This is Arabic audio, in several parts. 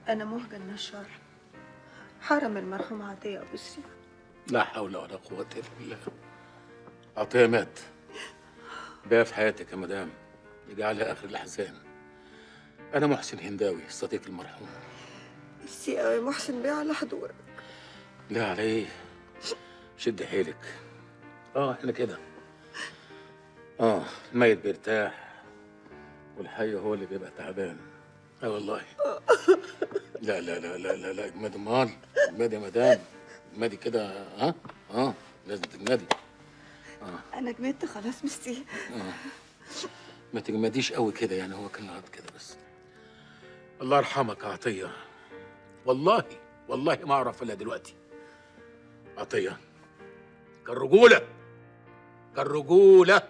أنا مهجة النشار، حرم المرحوم عطية أبو سري. لا حول ولا قوة إلا بالله. عطية مات. بقى في حياتك يا مدام يجعلها آخر الأحزان. أنا محسن هنداوي صديق المرحوم. ميرسي أوي محسن بيه على حضورك. لا على إيه؟ شد حيلك. إحنا كده. الميت بيرتاح والحي هو اللي بيبقى تعبان. والله. لا لا لا لا لا لا، اجمدي مال. اجمدي يا مدام. اجمدي كده. لازم تجمدي. أنا جمدت خلاص ميرسي. ما تجمديش قوي كده، يعني هو كان غلط كده بس. الله يرحمك يا عطية. والله والله ما أعرف إلا دلوقتي. عطية كان رجولة. كان رجولة.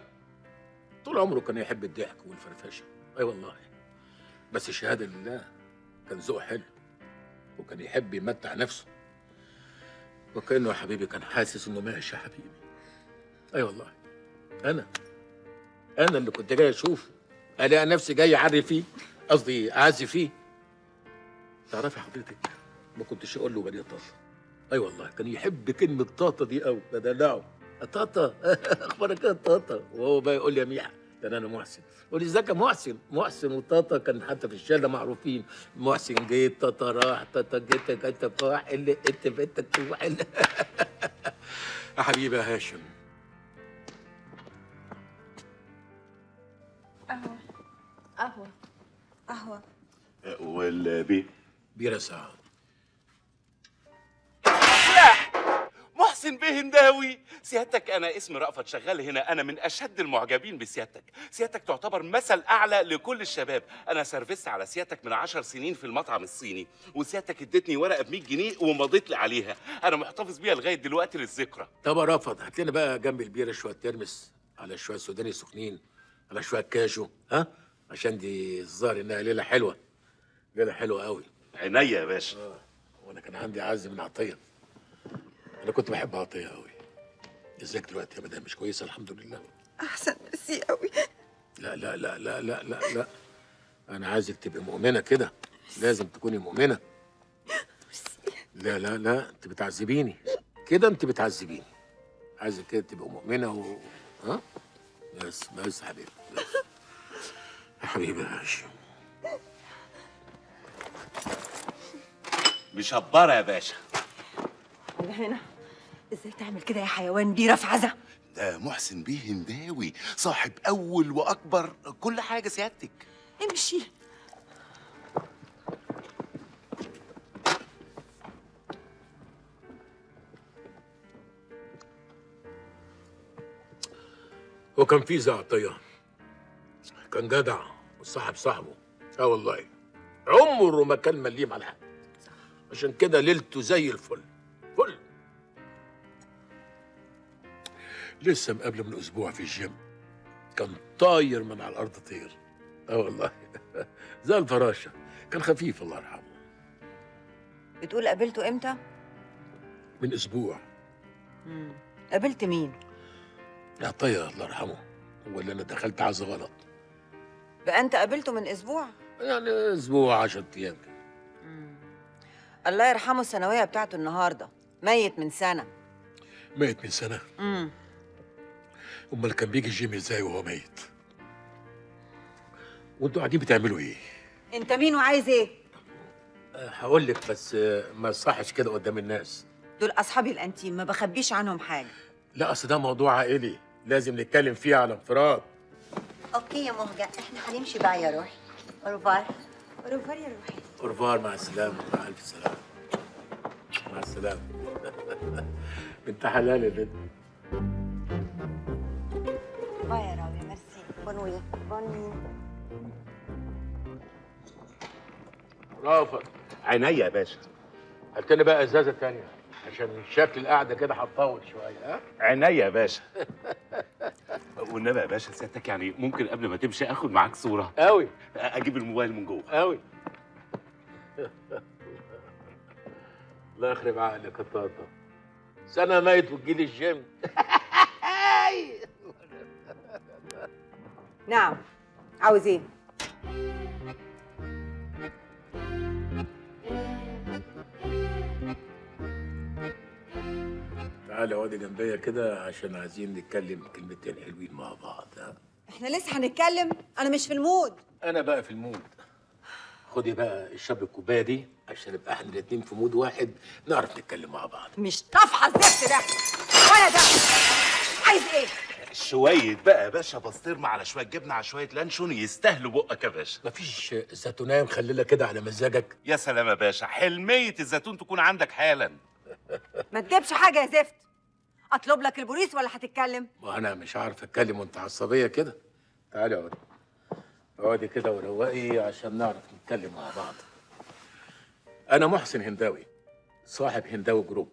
طول عمره كان يحب الضحك والفرفشة. أي والله. بس الشهادة لله كان ذوقه حلو وكان يحب يمتع نفسه، وكأنه يا حبيبي كان حاسس إنه ماشي يا حبيبي. أي والله. أنا اللي كنت جاي أشوفه ألاقي نفسي جاي أعري فيه، قصدي أعزي فيه. تعرفي حضرتك ما كنتش أقول له بني طاطا. أي والله كان يحب كلمة طاطا دي قوي، بدلعه. طاطا أخبارك إيه يا طاطا؟ وهو بقى يقول لي يا ميحة، ده أنا محسن. يقول لي ازيك يا محسن؟ محسن وطاطا كان حتى في الشارع معروفين. محسن جيت، طاطا راح، طاطا جيت، جيت فاح اللي انت بنتك تروح يا حبيبي يا هاشم. قهوة قهوة قهوة. والبيه بيرة ساعة. محسن بيه هنداوي. سيادتك انا اسمي رأفت شغال هنا، انا من اشد المعجبين بسيادتك. سيادتك تعتبر مثل اعلى لكل الشباب. انا سرفست على سيادتك من 10 سنين في المطعم الصيني، وسيادتك ادتني ورقه ب 100 جنيه ومضيت لي عليها. انا محتفظ بيها لغايه دلوقتي للذكرى. طب يا رافض هات لنا بقى جنب البيرة شوية ترمس، على شوية سوداني سخنين، على شوية كاجو، عشان دي الظاهر انها ليلة حلوة. ليلة حلوة قوي. عينيا يا باشا. وانا كان عندي عز من عطية. انا كنت بحب عطية قوي. ازيك دلوقتي يا مدام؟ مش كويسة؟ الحمد لله. أحسن ميرسي أوي. لا لا لا لا لا لا لا، انا عايزك تبقي مؤمنة كده. لازم تكوني مؤمنة. لا لا لا، انت بتعذبيني كده، انت بتعذبيني. عايزك كده تبقى مؤمنة بس يا حبيبي بس. يا حبيبي يا هاشم. مشبره يا باشا. أنا هنا. إزاي تعمل كده يا حيوان؟ دي رفعزة. ده محسن بيه هنداوي صاحب اول واكبر كل حاجه سيادتك. امشي. هو كان في زي عطية، كان جدع وصاحب صاحبه. والله عمره ما كان مليم على حد، عشان كده ليلته زي الفل. فل. لسه مقابله من اسبوع في الجيم، كان طاير من على الارض طير. والله زي الفراشه. كان خفيف الله يرحمه. بتقول قابلته امتى؟ من اسبوع. قابلت مين؟ عطية الله يرحمه. هو اللي انا دخلت عز غلط. بقى انت قابلته من اسبوع؟ يعني اسبوع 10 ايام كده. الله يرحمه الثانويه بتاعته النهارده، ميت من سنه. ميت من سنه؟ امال كان بيجي الجيم ازاي وهو ميت؟ وانتوا قاعدين بتعملوا ايه؟ انت مين وعايز ايه؟ هقول لك بس ما يصحش كده قدام الناس. دول اصحابي الانتيم، ما بخبيش عنهم حاجه. لا اصل ده موضوع عائلي لازم نتكلم فيه على انفراد. اوكي يا مهجة، احنا هنمشي بقى يا روحي. اوروفار. اوروفار يا روحي. اورفار، مع السلامه، مع الف سلامه. مع السلامه. بنت حلال يا بنت. باي يا راوي، ميرسي. بونوي بوني. رافض. عينيا يا باشا. هات لنا بقى ازازه تانية عشان شكل القعده كده هتطول شويه. عينيا يا باشا. والنبي يا باشا سيادتك يعني ممكن قبل ما تمشي اخد معاك صوره؟ قوي. اجيب الموبايل من جوه. قوي. الله يخرب عقلك يا طاطا. سنه ميت وتجيلي الجيم. نعم، عاوز ايه؟ تعالى اقعدي جنبيا كده عشان عايزين نتكلم كلمتين حلوين مع بعض. ها؟ احنا لسه هنتكلم؟ انا مش في المود. انا بقى في المود. خدي بقى اشربي الكوبايه دي عشان نبقى احنا الاتنين في مود واحد نعرف نتكلم مع بعض. مش طافحه الزفت ده ولا ده. عايز ايه؟ شويه بقى يا باشا بسطرمه على شويه جبنه على شويه لانشون يستاهلوا بقك يا باشا. مفيش زيتونيه مخلله كده على مزاجك؟ يا سلام يا باشا، حلميه الزيتون تكون عندك حالا. ما تجيبش حاجه يا زفت. اطلب لك البوليس ولا هتتكلم؟ ما انا مش عارف اتكلم وانت عصبيه كده. تعالي اقعدي. اقعدي كده وروقي عشان نعرف نتكلم مع بعض. انا محسن هنداوي، صاحب هنداوي جروب،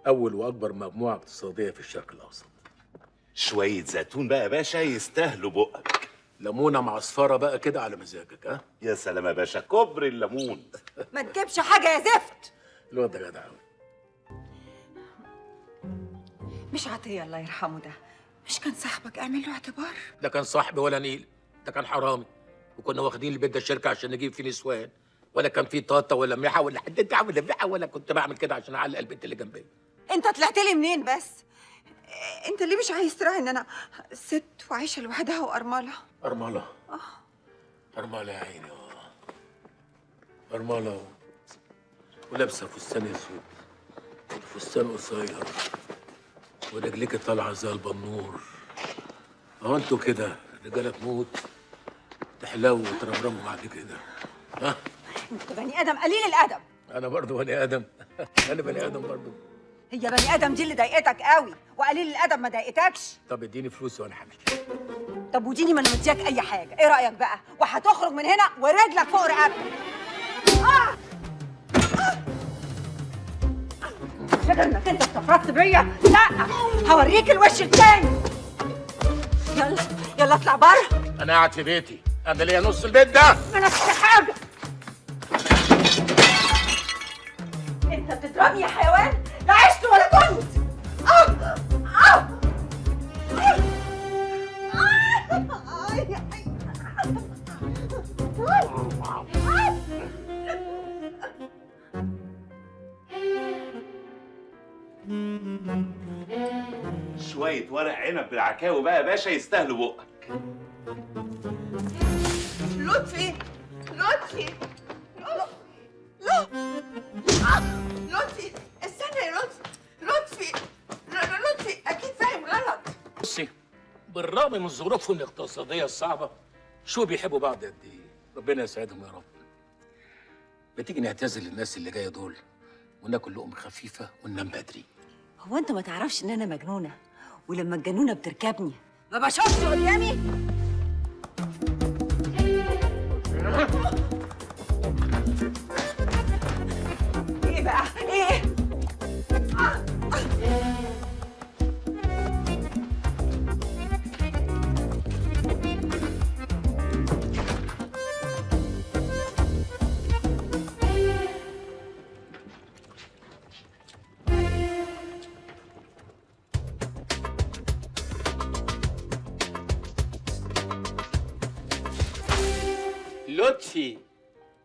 اول واكبر مجموعه اقتصاديه في الشرق الاوسط. شويه زيتون بقى يا باشا يستاهلوا بقك. ليمونه معصفره بقى كده على مزاجك. ها؟ يا سلام يا باشا، كبر الليمون. ما تجيبش حاجه يا زفت. الواد ده جدع قوي. مش عطيه الله يرحمه ده مش كان صاحبك؟ اعمل له اعتبار. ده كان صاحبي ولا نيل، ده كان حرامي، وكنا واخدين البيت ده الشركه عشان نجيب فيه نسوان، ولا كان فيه طاطا ولا ميحه ولا حد ولا ميحه، ولا كنت بعمل كده عشان اعلق البيت اللي جنبي. انت طلعت لي منين بس؟ انت ليه مش عايز تراعي ان انا ست وعايشه لوحدها وارمله؟ أرملة. أرملة يا عيني. أرملة ولابسة فستان أسود، فستان قصير، ورجليك طالعة زي البنور. أهو أنتوا كده رجالة تموت تحلو وترمرموا بعد كده. ها؟ انت بني ادم قليل الادب. أنا برضه بني آدم. أنا بني آدم برضه. هي بني ادم دي اللي ضايقتك قوي وقليل الادب ما ضايقتكش؟ طب اديني فلوس وأنا همشي. طب وديني ما انا مدياك اي حاجه، ايه رايك بقى؟ وهتخرج من هنا ورجلك فوق رقبتك. فاكر انك انت استفردت بيا؟ لا، هوريك الوش التاني. يلا يلا اطلع بره. أنا قاعد في بيتي، أنا ليا نص البيت ده. ما نفسي حاجه. انت بتضربني يا حيوان؟ لا عشت ولا كنت. شويه ورق عنب بالعكاوي بقى يا باشا يستاهلوا بقك. لطفي لطفي لطفي استنى يا لطفي. لطفي اكيد فاهم غلط. بصي، بالرغم من ظروفهم الاقتصادية الصعبة شو بيحبوا بعض قد ايه. ربنا يسعدهم يا رب. بتيجي نعتزل الناس اللي جايه دول وناكل لقمة خفيفة وننام بدري. هو انت ما تعرفش ان انا مجنونه؟ ولما الجنونه بتركبني ما بشوفش قدامي. ايه بقى ايه؟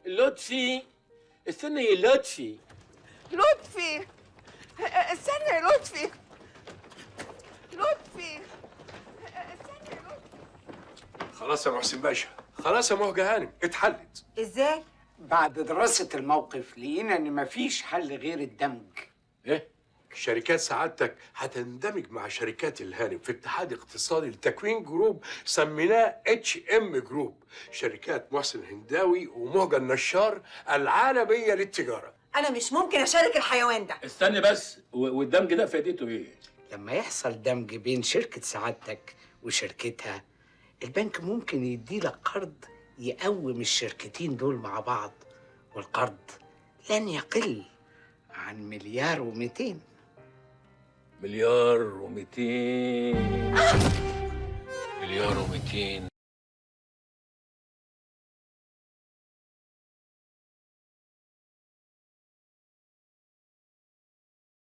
لطفي استنى يا لطفي. لطفي استنى يا لطفي. استنى يا لطفي. خلاص يا محسن باشا، خلاص يا مهجة هانم، اتحلت. ازاي؟ بعد دراسة الموقف لقينا إن مفيش حل غير الدمج. ايه؟ شركات سعادتك هتندمج مع شركات الهانم في اتحاد اقتصادي لتكوين جروب سميناه HM جروب، شركات محسن هنداوي ومهجة النشار العالمية للتجارة. انا مش ممكن اشارك الحيوان ده. استني بس، والدمج ده فائدته ايه؟ لما يحصل دمج بين شركة سعادتك وشركتها، البنك ممكن يديلك قرض يقوم الشركتين دول مع بعض، والقرض لن يقل عن 1,200,000,000. مليار و200. مليار و200.